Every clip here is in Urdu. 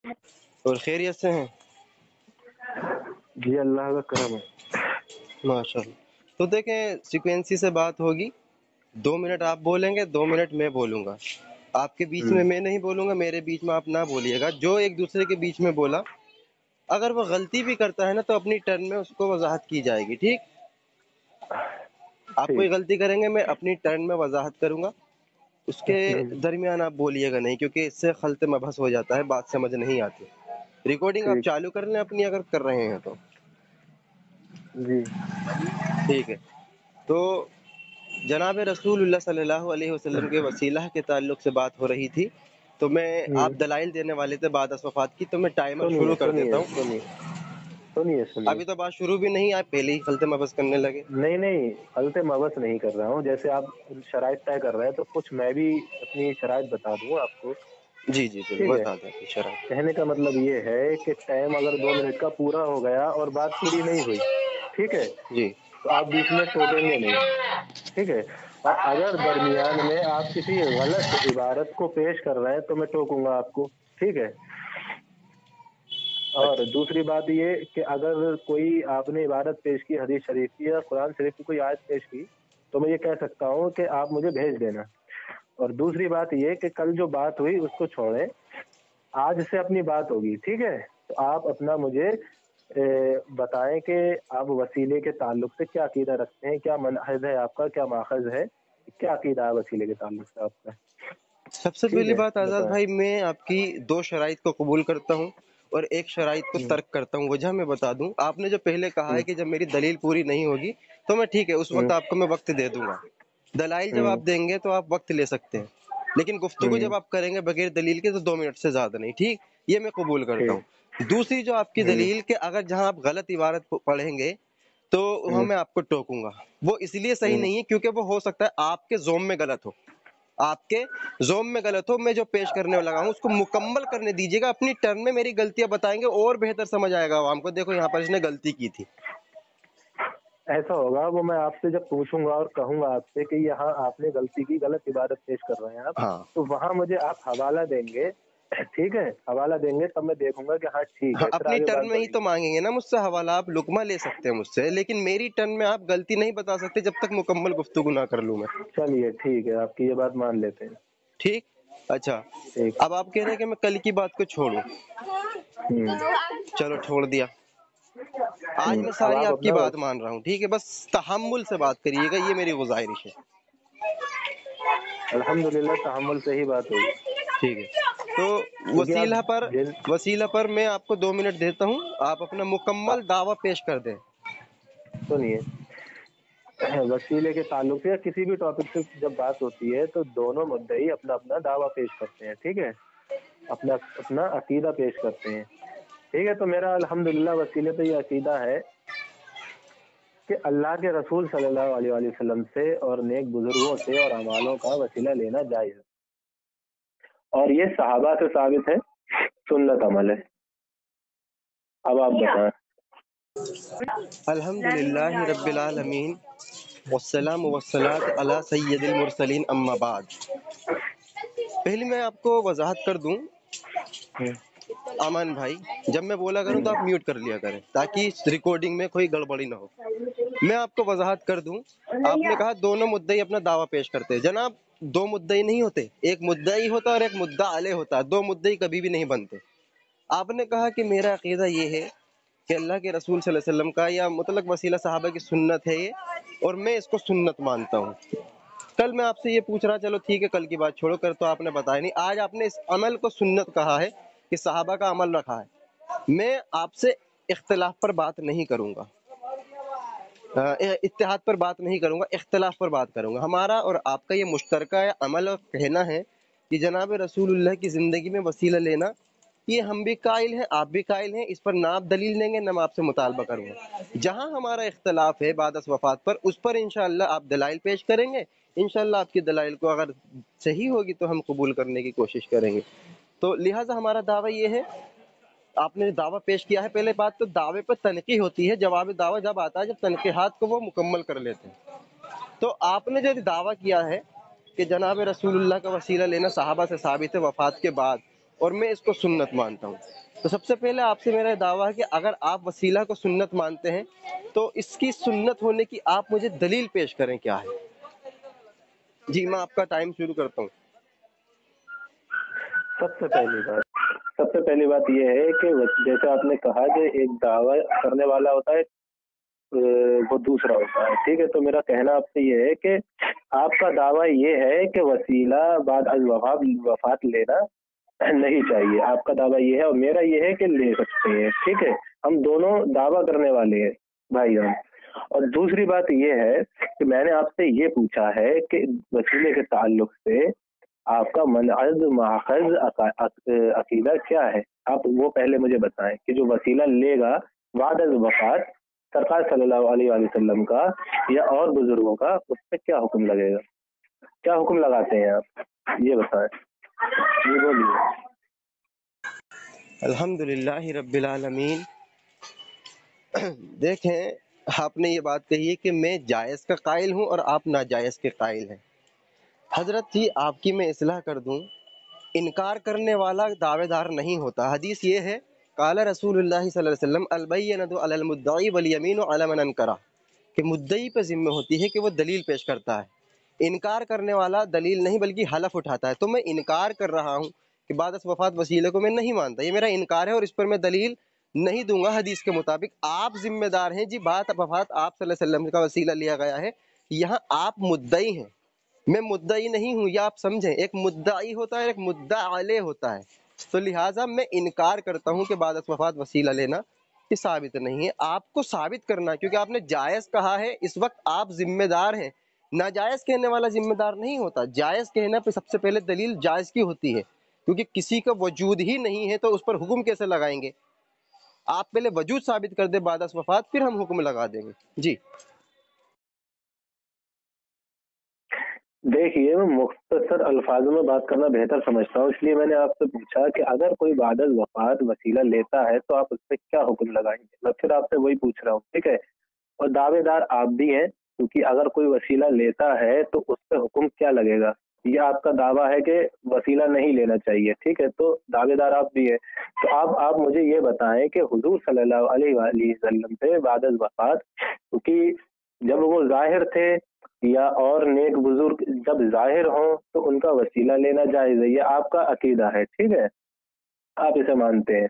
اور خیریت سے ہیں؟ جی اللہ کا کرم ہے۔ ماشاء اللہ۔ تو دیکھیں سیکوینسی سے بات ہوگی، 2 منٹ آپ بولیں گے، 2 منٹ میں بولوں گا، آپ کے بیچ میں نہیں بولوں گا، میرے بیچ میں آپ نہ بولیے گا۔ جو ایک دوسرے کے بیچ میں بولا اگر وہ غلطی بھی کرتا ہے نا تو اپنی ٹرن میں اس کو وضاحت کی جائے گی، ٹھیک؟ آپ کوئی ٹھیک۔ غلطی کریں گے میں اپنی ٹرن میں وضاحت کروں گا، اس کے درمیان آپ بولیے گا نہیں، کیونکہ اس سے خلط مبحث ہو جاتا ہے، بات سمجھ نہیں آتی۔ ریکارڈنگ آپ ٹھیک چالو کر لیں اپنی اگر کر رہے ہیں تو جی ٹھیک ہے۔ تو جناب رسول اللہ صلی اللہ علیہ وسلم کے وسیلہ کے تعلق سے بات ہو رہی تھی، تو میں آپ دلائل دینے والے تھے بعد از وفات کی، تو میں ٹائمر سنیے شروع کر دیتا سنیے ہوں۔ سنیے سنیے سنیے ابھی تو بات شروع بھی نہیں، آپ پہلے ہی خلط مبحث کرنے لگے۔ نہیں نہیں، غلط مبس نہیں کر رہا ہوں، جیسے آپ شرائط طے کر رہے ہیں تو کچھ میں بھی اپنی شرائط بتا دوں آپ کو۔ جی جی جی، ٹھیک ہے، بتا دیں شرح۔ کہنے کا مطلب یہ ہے کہ ٹائم اگر 2 منٹ کا پورا ہو گیا اور بات پوری نہیں ہوئی، ٹھیک ہے، جی تو آپ بیچ میں ٹوکیں گے نہیں، ٹھیک ہے۔ اور اگر درمیان میں آپ کسی غلط عبارت کو پیش کر رہے ہیں تو میں ٹوکوں گا آپ کو، ٹھیک ہے۔ اور اچھا دوسری بات یہ کہ اگر کوئی آپ نے عبارت پیش کی حدیث شریف کی یا قرآن شریف کی کوئی آیت پیش کی تو میں یہ کہہ سکتا ہوں کہ آپ مجھے بھیج دینا۔ اور دوسری بات یہ کہ کل جو بات ہوئی اس کو چھوڑیں، آج سے اپنی بات ہوگی، ٹھیک ہے۔ تو آپ اپنا مجھے بتائیں کہ آپ وسیلے کے تعلق سے کیا عقیدہ رکھتے ہیں، کیا منہج ہے آپ کا، کیا ماخذ ہے، کیا عقیدہ ہے وسیلے کے تعلق سے آپ کا، سب سے ٹھیک پہلی ہے، بات آزاد بتائیں۔ بھائی، میں آپ کی 2 شرائط کو قبول کرتا ہوں اور ایک شرائط کو ترک کرتا ہوں۔ وجہ میں بتا دوں، آپ نے جو پہلے کہا ہے کہ جب میری دلیل پوری نہیں ہوگی تو میں ٹھیک ہے اس وقت آپ کو میں وقت دے دوں گا، دلائل جب آپ دیں گے تو آپ وقت لے سکتے ہیں، لیکن گفتگو جب آپ کریں گے بغیر دلیل کے تو 2 منٹ سے زیادہ نہیں، ٹھیک؟ یہ میں قبول کرتا ٹھیک۔ ہوں۔ دوسری جو آپ کی دلیل کہ اگر جہاں آپ غلط عبارت پڑھیں گے تو وہاں میں آپ کو ٹوکوں گا، وہ اس لیے صحیح نہیں ہے کیونکہ وہ ہو سکتا ہے آپ کے ذوم میں غلط ہو، آپ کے ذوم میں غلط ہو۔ میں جو پیش کرنے لگا ہوں اس کو مکمل کرنے دیجیے گا، اپنی ٹرن میں میری غلطیاں بتائیں گے اور بہتر سمجھ آئے گا عوام کو، دیکھو یہاں پر اس نے غلطی کی تھی۔ ایسا ہوگا وہ میں آپ سے جب پوچھوں گا اور کہوں گا آپ سے کہ یہاں آپ نے غلطی کی، غلط عبادت پیش کر رہے ہیں آپ، ہاں تو وہاں مجھے آپ حوالہ دیں گے، ٹھیک ہے، حوالہ دیں گے، تب میں دیکھوں گا کہ ہاں ٹھیک ہاں، ہے، پھر اپنی آگے ٹرن بات میں ہی بڑھے تو گی۔ مانگیں گے نا مجھ سے حوالہ، آپ لقمہ لے سکتے ہیں مجھ سے، لیکن میری ٹرن میں آپ غلطی نہیں بتا سکتے جب تک مکمل گفتگو نہ کر لوں میں، چلیے ٹھیک ہے، آپ کی یہ بات مان لیتے ہیں۔ ٹھیک؟ اچھا، ٹھیک۔ اب آپ کہہ رہے ہیں کہ میں کل کی بات کو چھوڑوں، چلو چھوڑ دیا، آج میں اب ساری آپ آپ کی اپنا بات مان رہا ہوں، ٹھیک ہے؟ بس تحمل سے بات کریے گا، یہ میری گزارش ہے، الحمدللہ تحمل سے ہی بات ہوگی، ٹھیک ہے؟ تو کیونکہ آپ وسیلہ پر میں آپ کو 2 منٹ دیتا ہوں، آپ اپنا مکمل دعویٰ پیش کر دیں۔ سنیے، وسیلے کے تعلق سے یا کسی بھی ٹاپک سے جب بات ہوتی ہے تو دونوں مدعی اپنا اپنا دعویٰ پیش کرتے ہیں، ٹھیک ہے، اپنا اپنا عقیدہ پیش کرتے ہیں، ٹھیک ہے۔ تو میرا الحمدللہ وسیلے پہ یہ عقیدہ ہے کہ اللہ کے رسول صلی اللہ علیہ وآلہ وسلم سے اور نیک بزرگوں سے اور اعمالوں کا وسیلہ لینا جائز ہے، اور یہ صحابہ سے ثابت ہے، سنت عمل ہے۔ اب آپ بتائیں۔ الحمدللہ رب العالمین والسلام والصلاة علی سید المرسلین، اما بعد۔ پہلے میں آپ کو وضاحت کر دوں امان بھائی، جب میں بولا کروں تو آپ میوٹ کر لیا کریں تاکہ ریکارڈنگ میں کوئی گڑبڑی نہ ہو۔ میں آپ کو وضاحت کر دوں، آپ نے کہا دونوں مدعی اپنا دعویٰ پیش کرتے ہیں، جناب 2 مدعی نہیں ہوتے، ایک مدعی ہوتا ہے اور ایک مدعا علیہ ہوتا ہے، 2 مدعی کبھی بھی نہیں بنتے۔ آپ نے کہا کہ میرا عقیدہ یہ ہے کہ اللہ کے رسول صلی اللہ علیہ وسلم کا یا مطلق وسیلہ صحابہ کی سنت ہے یہ، اور میں اس کو سنت مانتا ہوں۔ کل میں آپ سے یہ پوچھ رہا، چلو ٹھیک ہے کل کی بات چھوڑو، کر تو آپ نے بتایا نہیں، آج آپ نے اس عمل کو سنت کہا ہے کہ صحابہ کا عمل رکھا ہے۔ میں آپ سے اختلاف پر بات نہیں کروں گا، اتحاد پر بات نہیں کروں گا، اختلاف پر بات کروں گا۔ ہمارا اور آپ کا یہ مشترکہ عمل اور کہنا ہے کہ جناب رسول اللہ کی زندگی میں وسیلہ لینا، یہ ہم بھی قائل ہیں، آپ بھی قائل ہیں، اس پر نہ آپ دلیل دیں گے نہ میں آپ سے مطالبہ کروں گا۔ جہاں ہمارا اختلاف ہے بعد از وفات پر، اس پر انشاءاللہ آپ دلائل پیش کریں گے، انشاءاللہ آپ کی دلائل کو اگر صحیح ہوگی تو ہم قبول کرنے کی کوشش کریں گے۔ تو لہٰذا ہمارا دعویٰ یہ ہے، آپ نے دعویٰ پیش کیا ہے، پہلے بات تو دعوے پر تنقیح ہوتی ہے، جواب دعویٰ جب آتا ہے جب تنقیحات کو وہ مکمل کر لیتے ہیں۔ تو آپ نے جو دعویٰ کیا ہے کہ جناب رسول اللہ کا وسیلہ لینا صحابہ سے ثابت ہے وفات کے بعد، اور میں اس کو سنت مانتا ہوں. تو سب سے پہلے آپ سے میرا دعویٰ ہے کہ اگر آپ وسیلہ کو سنت مانتے ہیں تو اس کی سنت ہونے کی آپ مجھے دلیل پیش کریں کیا ہے. جی میں آپ کا ٹائم شروع کرتا ہوں. سب سے پہلی بات یہ ہے کہ جیسے آپ نے کہا کہ ایک دعویٰ کرنے والا ہوتا ہے وہ دوسرا ہوتا ہے. ٹھیک ہے, تو میرا کہنا آپ سے یہ ہے کہ آپ کا دعویٰ یہ ہے کہ وسیلہ بعد از وفات لینا نہیں چاہیے. آپ کا دعویٰ یہ ہے اور میرا یہ ہے کہ لے سکتے ہیں. ٹھیک ہے, ہم دونوں دعویٰ کرنے والے ہیں بھائی جان. اور دوسری بات یہ ہے کہ میں نے آپ سے یہ پوچھا ہے کہ وسیلے کے تعلق سے آپ کا منعد ماخذ عقیدہ کیا ہے. آپ وہ پہلے مجھے بتائیں کہ جو وسیلہ لے گا بعد از وفات سرکار صلی اللہ علیہ وآلہ وسلم کا یا اور بزرگوں کا, اس پہ کیا حکم لگے گا, کیا حکم لگاتے ہیں آپ, یہ بتائیں. یہ بولیے. الحمدللہ رب العالمین. دیکھیں, آپ نے یہ بات کہی ہے کہ میں جائز کا قائل ہوں اور آپ ناجائز کے قائل ہیں. حضرت جی آپ کی میں اصلاح کر دوں, انکار کرنے والا دعوے دار نہیں ہوتا. حدیث یہ ہے, قال رسول اللہ صلی اللہ علیہ وسلم البینۃ علی المدعی والیمین علی من انکر, کہ مدعی پہ ذمہ ہوتی ہے کہ وہ دلیل پیش کرتا ہے. انکار کرنے والا دلیل نہیں بلکہ حلف اٹھاتا ہے. تو میں انکار کر رہا ہوں کہ بعد از وفات وسیلے کو میں نہیں مانتا, یہ میرا انکار ہے اور اس پر میں دلیل نہیں دوں گا حدیث کے مطابق. آپ ذمہ دار ہیں جی, بعد وفات آپ صلی اللہ علیہ وسلم کا وسیلہ لیا گیا ہے, یہاں آپ مدعی ہیں, میں مدعی نہیں ہوں. یہ آپ سمجھیں, ایک مدعی ہوتا ہے, ایک مدعا علیہ ہوتا ہے. تو لہٰذا میں انکار کرتا ہوں کہ بعد از وفات وسیلہ لینا یہ ثابت نہیں ہے. آپ کو ثابت کرنا, کیونکہ آپ نے جائز کہا ہے, اس وقت آپ ذمہ دار ہیں. ناجائز کہنے والا ذمہ دار نہیں ہوتا. جائز کہنا پہ سب سے پہلے دلیل جائز کی ہوتی ہے, کیونکہ کسی کا وجود ہی نہیں ہے تو اس پر حکم کیسے لگائیں گے. آپ پہلے وجود ثابت کر دیں بعد از وفات, پھر ہم حکم لگا دیں گے. جی دیکھیے, میں مختصر الفاظ میں بات کرنا بہتر سمجھتا ہوں, اس لیے میں نے آپ سے پوچھا کہ اگر کوئی بعد از وفات وسیلہ لیتا ہے تو آپ اس پہ کیا حکم لگائیں گے. میں پھر آپ سے وہی پوچھ رہا ہوں. ٹھیک ہے, اور دعوے دار آپ بھی ہیں, کیونکہ اگر کوئی وسیلہ لیتا ہے تو اس پہ حکم کیا لگے گا. یہ آپ کا دعویٰ ہے کہ وسیلہ نہیں لینا چاہیے. ٹھیک ہے, تو دعوے دار آپ بھی ہیں. تو آپ مجھے یہ بتائیں کہ حضور صلی اللہ علیہ وآلہ وسلم پہ بعد از وفات, کیونکہ جب وہ ظاہر تھے یا اور نیک بزرگ جب ظاہر ہوں تو ان کا وسیلہ لینا جائز ہے, یہ آپ کا عقیدہ ہے. ٹھیک ہے, آپ اسے مانتے ہیں.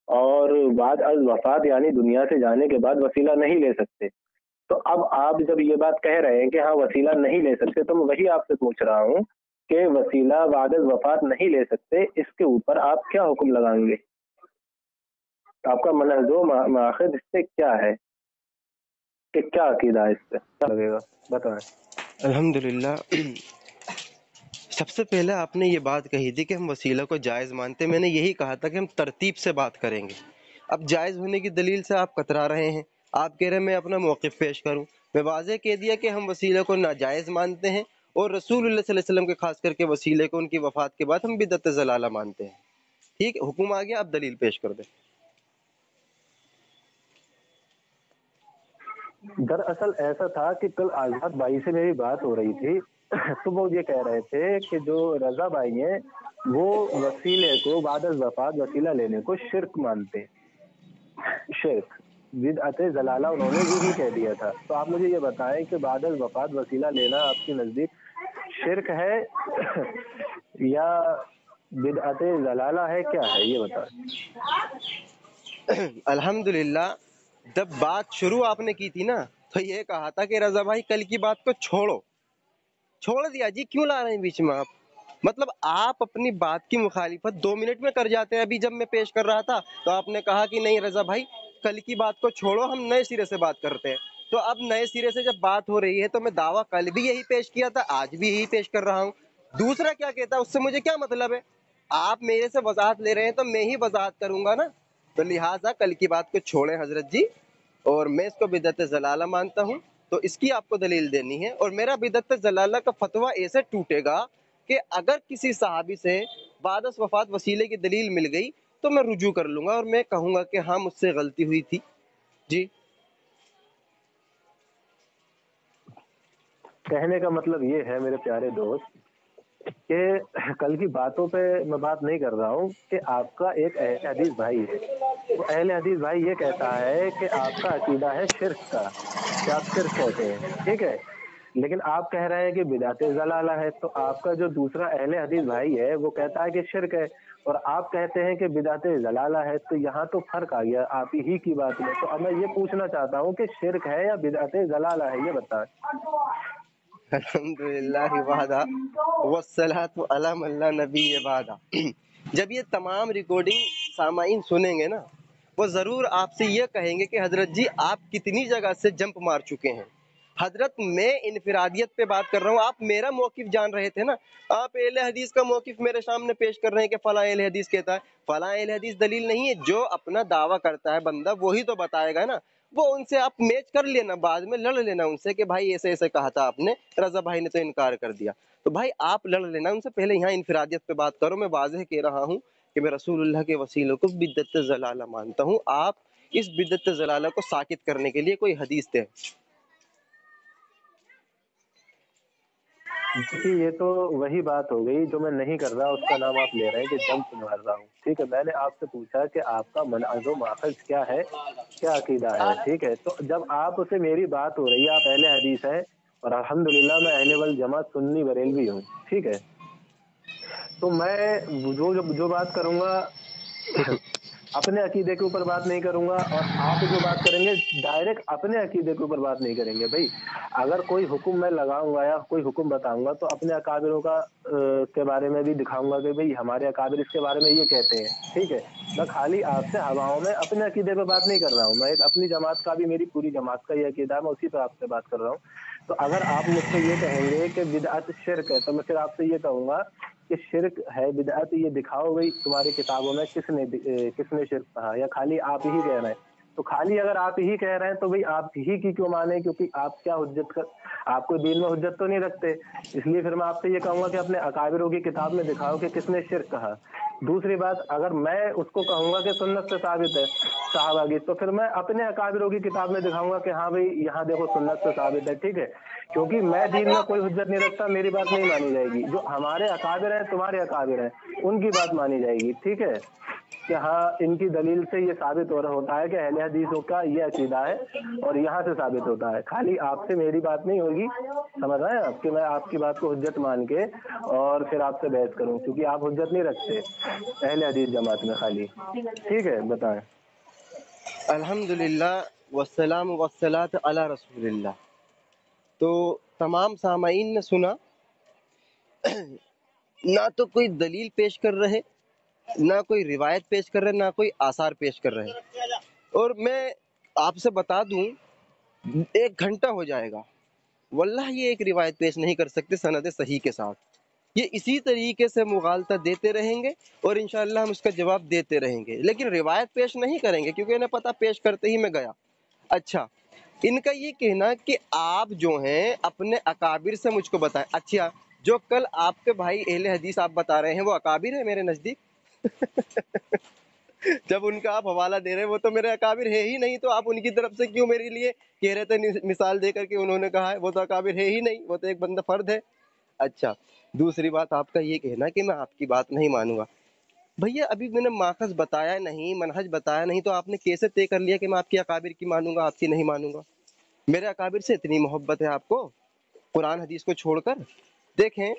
اور بعد از وفات یعنی دنیا سے جانے کے بعد وسیلہ نہیں لے سکتے. تو اب آپ جب یہ بات کہہ رہے ہیں کہ ہاں وسیلہ نہیں لے سکتے, تو میں وہی آپ سے پوچھ رہا ہوں کہ وسیلہ بعد از وفات نہیں لے سکتے, اس کے اوپر آپ کیا حکم لگائیں گے. آپ کا منہج و ماخذ اس سے کیا ہے, کہ کیا عقیدہ ہے, اس سے کیا لگے گا, بتائیں. الحمدللہ. سب سے پہلے آپ نے یہ بات کہی تھی کہ ہم وسیلہ کو جائز مانتے ہیں. میں نے یہی کہا تھا کہ ہم ترتیب سے بات کریں گے. اب جائز ہونے کی دلیل سے آپ کترا رہے ہیں. آپ کہہ رہے ہیں میں اپنا موقف پیش کروں. میں واضح کہہ دیا کہ ہم وسیلہ کو ناجائز مانتے ہیں, اور رسول اللہ صلی اللہ علیہ وسلم کے خاص کر کے وسیلے کو ان کی وفات کے بعد ہم بدعت ضلالہ مانتے ہیں. ٹھیک ہے, حکم آ گیا, آپ دلیل پیش کر دیں. دراصل ایسا تھا کہ کل آزاد بھائی سے میری بات ہو رہی تھی, تو وہ یہ کہہ رہے تھے کہ جو رضا بھائی ہیں وہ وسیلے کو بعد از وفات وسیلہ لینے کو شرک مانتے ہیں. شرک, بدعت ضلالہ انہوں نے یہی کہہ دیا تھا. تو آپ مجھے یہ بتائیں کہ بعد از وفات وسیلہ لینا آپ کے نزدیک شرک ہے یا بدعت ضلالہ ہے, کیا ہے, یہ بتائیں. الحمدللہ. جب بات شروع آپ نے کی تھی نا, تو یہ کہا تھا کہ رضا بھائی کل کی بات کو چھوڑو. چھوڑ دیا جی, کیوں لا رہے ہیں بیچ میں آپ. مطلب آپ اپنی بات کی مخالفت 2 منٹ میں کر جاتے ہیں. ابھی جب میں پیش کر رہا تھا تو آپ نے کہا کہ نہیں رضا بھائی کل کی بات کو چھوڑو, ہم نئے سرے سے بات کرتے ہیں. تو اب نئے سرے سے جب بات ہو رہی ہے تو میں دعویٰ کل بھی یہی پیش کیا تھا, آج بھی یہی پیش کر رہا ہوں. دوسرا کیا کہتا ہے اس سے مجھے کیا مطلب ہے. آپ میرے سے وضاحت لے رہے ہیں تو میں ہی وضاحت کروں گا نا. تو لہٰذا کل کی بات کو چھوڑیں حضرت جی, اور میں اس کو بدعت ضلالہ مانتا ہوں. تو اس کی آپ کو دلیل دینی ہے, اور میرا بدعت ضلالہ کا فتویٰ ایسے ٹوٹے گا کہ اگر کسی صحابی سے بعد از وفات وسیلے کی دلیل مل گئی تو میں رجوع کر لوں گا اور میں کہوں گا کہ ہاں مجھ سے غلطی ہوئی تھی. جی کہنے کا مطلب یہ ہے میرے پیارے دوست کہ کل کی باتوں پہ میں بات نہیں کر رہا ہوں کہ آپ کا ایک اہل حدیث بھائی ہے، وہ اہل حدیث بھائی یہ کہتا ہے کہ آپ کا عقیدہ ہے شرک کا، کہ آپ شرک کہتے ہیں، ٹھیک ہے، لیکن آپ کہہ رہے ہیں کہ بدعت ضلالہ ہے، تو آپ کا جو دوسرا اہل حدیث بھائی ہے وہ کہتا ہے کہ شرک ہے، اور آپ کہتے ہیں کہ بدعت ضلالہ ہے، تو یہاں تو فرق آ گیا آپ ہی کی بات میں۔ تو اب میں یہ پوچھنا چاہتا ہوں کہ شرک ہے یا بدعت ضلالہ ہے، یہ بتائیں۔ الحمدللہ وحدہ والصلاۃ علی من لا نبی بعدہ۔ جب یہ تمام ریکارڈنگ سامعین سنیں گے نا، وہ ضرور آپ سے یہ کہیں گے کہ حضرت جی آپ کتنی جگہ سے جمپ مار چکے ہیں۔ حضرت میں انفرادیت پہ بات کر رہا ہوں، آپ میرا موقف جان رہے تھے نا، آپ اہل حدیث کا موقف میرے سامنے پیش کر رہے ہیں کہ فلاں اہل حدیث کہتا ہے، فلاں اہل حدیث دلیل نہیں ہے، جو اپنا دعویٰ کرتا ہے بندہ وہی تو بتائے گا نا، وہ ان سے آپ میچ کر لینا، بعد میں لڑ لینا ان سے کہ بھائی ایسے ایسے کہا تھا آپ نے، رضا بھائی نے تو انکار کر دیا، تو بھائی آپ لڑ لینا ان سے، پہلے یہاں انفرادیت پہ بات کرو۔ میں واضح کہہ رہا ہوں کہ میں رسول اللہ کے وسیلوں کو بدعت ضلالہ مانتا ہوں، آپ اس بدعت ضلالہ کو ساکت کرنے کے لیے کوئی حدیث دیں۔ دیکھیے یہ تو وہی بات ہو گئی جو میں نہیں کر رہا، اس کا نام آپ لے رہے ہیں کہ جمپ مار رہا ہوں، ٹھیک ہے۔ میں نے آپ سے پوچھا کہ آپ کا منہج و ماخذ کیا ہے، کیا عقیدہ ہے، ٹھیک ہے، تو جب آپ سے میری بات ہو رہی ہے، آپ اہل حدیث ہیں اور الحمدللہ میں اہل والجماعت سنی بریلوی ہوں، ٹھیک ہے، تو میں جو بات کروں گا اپنے عقیدے کے اوپر بات نہیں کروں گا، اور آپ جو بات کریں گے ڈائریکٹ اپنے عقیدے کے اوپر بات نہیں کریں گے۔ بھائی اگر کوئی حکم میں لگاؤں گا یا کوئی حکم بتاؤں گا تو اپنے اکابروں کا کے بارے میں بھی دکھاؤں گا کہ بھئی ہمارے اکابر اس کے بارے میں یہ کہتے ہیں، ٹھیک ہے۔ میں خالی آپ سے ہواؤں میں اپنے عقیدے پہ بات نہیں کر رہا ہوں، میں ایک اپنی جماعت کا بھی، میری پوری جماعت کا یہ عقیدہ ہے، میں اسی پہ آپ سے بات کر رہا ہوں۔ تو اگر آپ مجھ سے یہ کہیں گے کہ بدعت شرک ہے، تو میں پھر آپ سے یہ کہوں گا کہ شرک ہے بدعت، یہ دکھاؤ بھائی تمہاری کتابوں میں کس نے شرک کہا، یا خالی آپ ہی کہہ رہے ہیں۔ تو خالی اگر آپ ہی کہہ رہے ہیں تو بھئی آپ ہی کی کیوں مانے، کیونکہ آپ کیا آپ کو دین میں حجت تو نہیں رکھتے، اس لیے پھر میں آپ سے یہ کہوں گا کہ اپنے اکابروں کی کتاب میں دکھاؤ کہ کس نے شرک کہا۔ دوسری بات، اگر میں اس کو کہوں گا کہ سنت سے ثابت ہے صحابہ کی، تو پھر میں اپنے اکابروں کی کتاب میں دکھاؤں گا کہ ہاں بھئی یہاں دیکھو سنت سے ثابت ہے، ٹھیک ہے، کیونکہ میں دین میں کوئی حجت نہیں رکھتا، میری بات نہیں مانی جائے گی، جو ہمارے اکابر ہیں، تمہارے اکابر ہیں، ان کی بات مانی جائے گی، ٹھیک ہے، کہ ہاں ان کی دلیل سے یہ ثابت ہوتا ہے کہ اہل حدیثوں کا یہ عقیدہ ہے، اور یہاں سے ثابت ہوتا ہے۔ خالی آپ سے میری بات نہیں ہوگی، سمجھ رہے ہیں آپ، کہ میں آپ کی بات کو حجت مان کے اور پھر آپ سے بحث کروں، کیونکہ آپ حجت نہیں رکھتے اہل حدیث جماعت میں خالی، ٹھیک ہے، بتائیں۔ الحمدللہ والسلام والصلاۃ علی رسول اللہ۔ تو تمام سامعین نے سنا، نہ تو کوئی دلیل پیش کر رہے، نہ کوئی روایت پیش کر رہے، نہ کوئی آثار پیش کر رہے، اور میں آپ سے بتا دوں 1 گھنٹہ ہو جائے گا واللہ یہ ایک روایت پیش نہیں کر سکتے سند صحیح کے ساتھ۔ یہ اسی طریقے سے مغالطہ دیتے رہیں گے اور انشاءاللہ ہم اس کا جواب دیتے رہیں گے، لیکن روایت پیش نہیں کریں گے کیونکہ انہیں پتہ پیش کرتے ہی میں گیا۔ اچھا، ان کا یہ کہنا کہ آپ جو ہیں اپنے اکابر سے مجھ کو بتائیں، اچھا جو کل آپ کے بھائی اہل حدیث آپ بتا رہے ہیں وہ اکابر ہیں میرے نزدیک؟ جب ان کا آپ حوالہ دے رہے ہیں وہ تو میرے اکابر ہے ہی نہیں، تو آپ ان کی طرف سے کیوں میرے لیے کہہ رہے تھے مثال دے کر کہ انہوں نے کہا ہے؟ وہ تو اکابر ہے ہی نہیں، وہ تو ایک بندہ فرد ہے۔ اچھا، دوسری بات آپ کا یہ کہنا کہ میں آپ کی بات نہیں مانوں گا، بھیا ابھی میں نے ماخذ بتایا نہیں، منہج بتایا نہیں، تو آپ نے کیسے طے کر لیا کہ میں آپ کی اکابر کی مانوں گا آپ کی نہیں مانوں گا؟ میرے اکابر سے اتنی محبت ہے آپ کو قرآن حدیث کو چھوڑ کر؟ دیکھیں،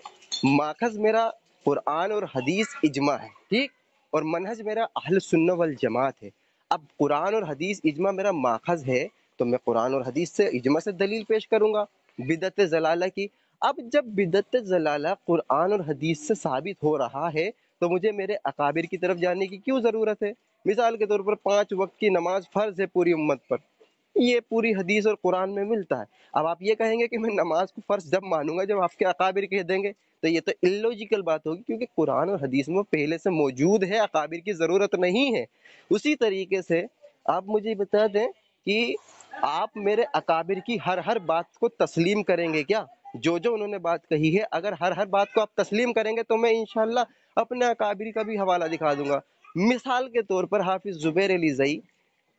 ماخذ میرا قرآن اور حدیث اجماع ہے، ٹھیک، اور منہج میرا اہل سنہ والجماعت ہے۔ اب قرآن اور حدیث اجماع میرا ماخذ ہے تو میں قرآن اور حدیث سے اجماع سے دلیل پیش کروں گا بدعت ضلالہ کی۔ اب جب بدعت ضلالہ قرآن اور حدیث سے ثابت ہو رہا ہے تو مجھے میرے اکابر کی طرف جانے کی کیوں ضرورت ہے؟ مثال کے طور پر 5 وقت کی نماز فرض ہے پوری امت پر، یہ پوری حدیث اور قرآن میں ملتا ہے۔ اب آپ یہ کہیں گے کہ میں نماز کو فرض جب مانوں گا جب آپ کے اکابر کہہ دیں گے، تو یہ تو الوجیکل بات ہوگی، کیونکہ قرآن اور حدیث میں پہلے سے موجود ہے، اکابر کی ضرورت نہیں ہے۔ اسی طریقے سے آپ مجھے بتا دیں کہ آپ میرے اکابر کی ہر بات کو تسلیم کریں گے کیا؟ جو انہوں نے بات کہی ہے اگر ہر بات کو آپ تسلیم کریں گے تو میں انشاءاللہ اپنے اکابر کا بھی حوالہ دکھا دوں گا۔ مثال کے طور پر حافظ زبیر علی زئی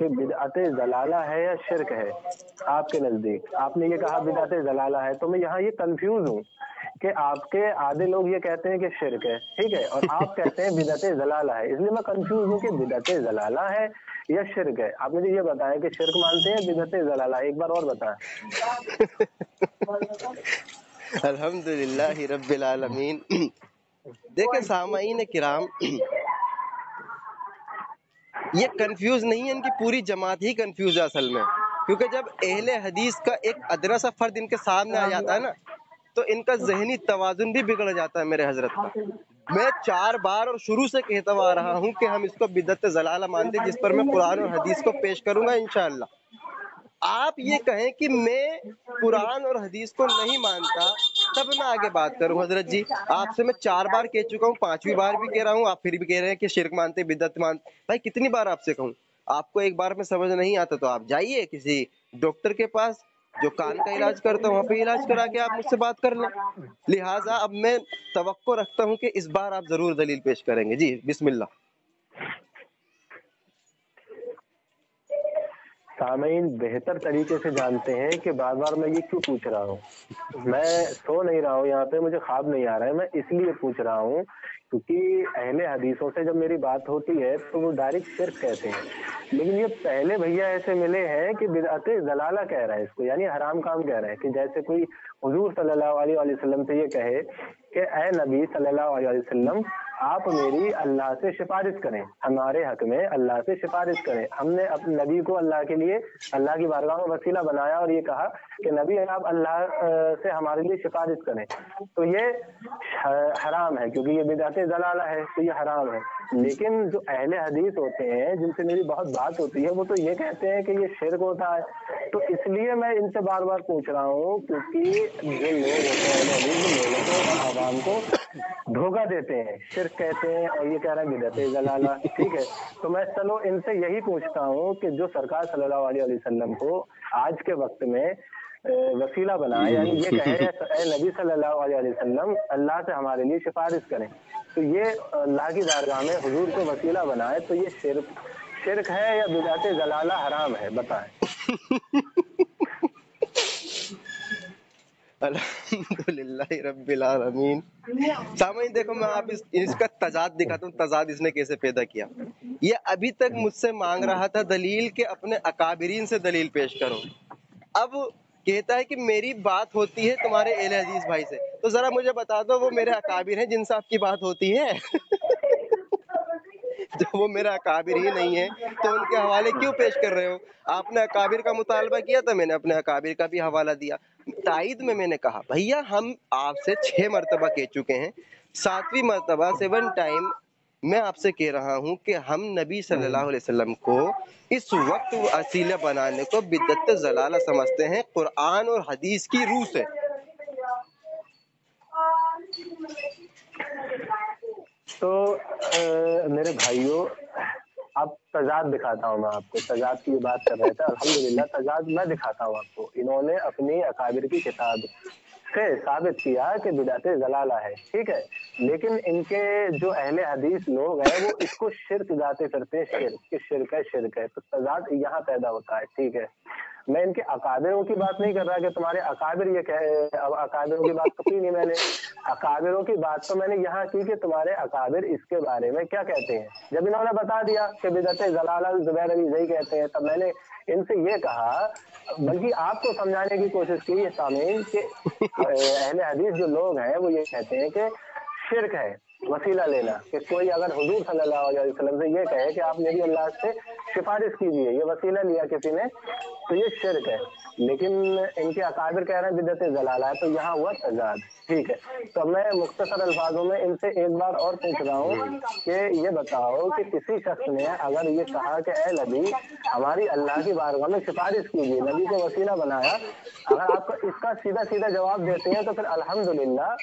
کہ بدعت ضلالہ ہے یا شرک ہے آپ کے نزدیک؟ آپ نے یہ کہا بدعت ضلالہ ہے، تو میں یہاں یہ کنفیوز ہوں کہ آپ کے آدھے لوگ یہ کہتے ہیں کہ شرک ہے، ٹھیک ہے، اور آپ کہتے ہیں بدعت ضلالہ ہے، اس لیے میں کنفیوز ہوں کہ بدعت ضلالہ ہے یا شرک ہے۔ آپ مجھے یہ بتائیں کہ شرک مانتے ہیں بدعت ضلالہ ہے، ایک بار اور بتائیں۔ الحمدللہ رب العالمین۔ دیکھیں سامعین کرام، یہ کنفیوز نہیں ہے، ان کی پوری جماعت ہی کنفیوز ہے اصل میں، کیونکہ جب اہل حدیث کا ایک ادنا سا فرد ان کے سامنے آ جاتا ہے نا، تو ان کا ذہنی توازن بھی بگڑ جاتا ہے میرے حضرت کا۔ میں 4 بار اور شروع سے کہتا آ رہا ہوں کہ ہم اس کو بدعت ضلالہ مانتے، جس پر میں قرآن اور حدیث کو پیش کروں گا انشاءاللہ۔ آپ یہ کہیں کہ میں قرآن اور حدیث کو نہیں مانتا، تب میں آگے بات کروں حضرت جی۔ آپ سے میں 4 بار کہہ چکا ہوں، 5ویں بار بھی کہہ رہا ہوں، آپ پھر بھی کہہ رہے ہیں کہ شرک مانتے، بدعت مانتے۔ بھائی کتنی بار آپ سے کہوں؟ آپ کو ایک بار میں سمجھ نہیں آتا تو آپ جائیے کسی ڈاکٹر کے پاس جو کان کا علاج کرتا ہوں، وہاں پہ علاج کرا کے آپ مجھ سے بات کر لیں۔ لہٰذا اب میں توقع رکھتا ہوں کہ اس بار آپ ضرور دلیل پیش کریں گے۔ جی بسم اللہ۔ سامعین بہتر طریقے سے جانتے ہیں کہ بار بار میں یہ کیوں پوچھ رہا ہوں۔ میں سو نہیں رہا ہوں یہاں پہ، مجھے خواب نہیں آ رہا ہے، میں اس لیے پوچھ رہا ہوں کیونکہ اہل حدیثوں سے جب میری بات ہوتی ہے تو وہ ڈائریکٹ شرک کہتے ہیں، لیکن یہ پہلے بھیا ایسے ملے ہیں کہ بدعت ضلالہ کہہ رہا ہے اس کو، یعنی حرام کام کہہ رہے ہیں، کہ جیسے کوئی حضور صلی اللہ علیہ وآلہ وسلم سے یہ کہے کہ اے نبی صلی اللہ علیہ وسلم آپ میری اللہ سے سفارش کریں، ہمارے حق میں اللہ سے سفارش کریں۔ ہم نے اپنے نبی کو اللہ کے لیے اللہ کی بارگاہ میں وسیلہ بنایا اور یہ کہا کہ نبی آپ اللہ سے ہمارے لیے سفارش کریں، تو یہ حرام ہے کیونکہ یہ بدعت ضلالہ ہے، تو یہ حرام ہے۔ لیکن جو اہل حدیث ہوتے ہیں جن سے میری بہت بات ہوتی ہے وہ تو یہ کہتے ہیں کہ یہ شرک ہوتا ہے، تو اس لیے میں ان سے بار بار پوچھ رہا ہوں، کیونکہ جو لوگ ہوتے ہیں اہل حدیث وہ لوگوں کو اور عوام کو دھوکہ دیتے ہیں، شرک کہتے ہیں اور یہ کہہ رہے ہیں بدعت ضلالہ، ٹھیک ہے۔ تو میں چلو ان سے یہی پوچھتا ہوں کہ جو سرکار صلی اللہ علیہ وسلم کو آج کے وقت میں وسیلہ بنائے، یعنی یہ کہے اے نبی صلی اللہ علیہ وسلم اللہ سے ہمارے لیے سفارش کریں، تو یہ اللہ کی بارگاہ میں حضور کو وسیلہ بنائے، تو یہ شرک ہے یا بدعت ضلالہ حرام ہے؟ بتائیں۔ الحمدللہ رب العالمین۔ سامعین دیکھو میں آپ اس کا تضاد دکھاتا ہوں، تضاد اس نے کیسے پیدا کیا۔ یہ ابھی تک مجھ سے مانگ رہا تھا دلیل کہ اپنے اکابرین سے دلیل پیش کرو، اب کہتا ہے کہ میری بات ہوتی ہے تمہارے اہل حدیث بھائی سے، تو ذرا مجھے بتا دو وہ میرے اکابر ہیں جن سے آپ کی بات ہوتی ہے؟ جب وہ میرا اکابر ہی نہیں ہے تو ان کے حوالے کیوں پیش کر رہے ہو؟ آپ نے اکابر کا مطالبہ کیا تھا، میں نے اپنے اکابر کا بھی حوالہ دیا۔ تائید میں نے کہا بھیا ہم آپ سے 6 مرتبہ کہہ چکے ہیں، 7ویں مرتبہ 7 ٹائم میں آپ سے کہہ رہا ہوں کہ ہم نبی صلی اللہ علیہ وسلم کو اس وقت وسیلہ بنانے کو بدعت ضلالہ سمجھتے ہیں قرآن اور حدیث کی روح سے۔ تو میرے بھائیوں اب تضاد دکھاتا ہوں، میں آپ کو تضاد کی بات کر رہے تھے، الحمدللہ تضاد میں دکھاتا ہوں آپ کو۔ انہوں نے اپنی اکابر کی کتاب سے ثابت کیا کہ بدعت ضلالہ ہے، ٹھیک ہے، لیکن ان کے جو اہل حدیث لوگ ہیں وہ اس کو شرک ذاتے کرتے ہیں، شرک کہ شرک ہے، شرک ہے، تو تضاد یہاں پیدا ہوتا ہے، ٹھیک ہے۔ میں ان کے اکابروں کی بات نہیں کر رہا کہ تمہارے اکابر یہ کہے، اب اکابروں کی بات تو کی نہیں میں نے، اکابروں کی بات تو میں نے یہاں کی کہ تمہارے اکابر اس کے بارے میں کیا کہتے ہیں۔ جب انہوں نے بتا دیا کہ بدعت ضلالہ زبیر علی زئی کہتے ہیں، تب میں نے ان سے یہ کہا، بلکہ آپ کو سمجھانے کی کوشش کی سامعین کہ اہل حدیث جو لوگ ہیں وہ یہ کہتے ہیں کہ شرک ہے وسیلہ لینا، کہ کوئی اگر حضور صلی اللہ علیہ وسلم سے یہ کہے کہ آپ میری اللہ سے سفارش کیجیے، یہ وسیلہ لیا کسی نے، تو یہ شرک ہے، لیکن ان کے اکابر کہہ رہے ہیں بدعت ضلالہ ہے، تو یہاں ہوا تضاد، ٹھیک ہے۔ تو میں مختصر الفاظوں میں ان سے ایک بار اور پوچھ رہا ہوں کہ یہ بتاؤ کہ کسی شخص نے اگر یہ کہا کہ اے نبی ہماری اللہ کی بارگاہ میں سفارش کیجیے، نبی کو وسیلہ بنایا، اگر آپ کو اس کا سیدھا سیدھا جواب دیتے ہیں تو پھر الحمدللہ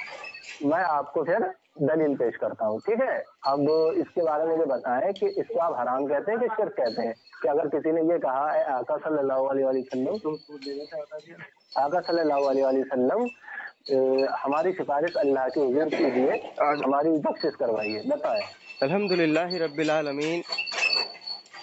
میں آپ کو پھر دلیل پیش کرتا ہوں، ٹھیک ہے۔ اب اس کے بارے میں مجھے بتائیں کہ اس کو آپ حرام کہتے ہیں کہ شرک کہتے ہیں، کہ اگر کسی نے یہ کہا اے آقا صلی اللہ علیہ وسلم، آقا صلی اللہ علیہ وسلم ہماری سفارش اللہ کے حضور کیجیے، ہماری بخشش کروائیے، بتائیں۔ الحمدللہ رب العالمین۔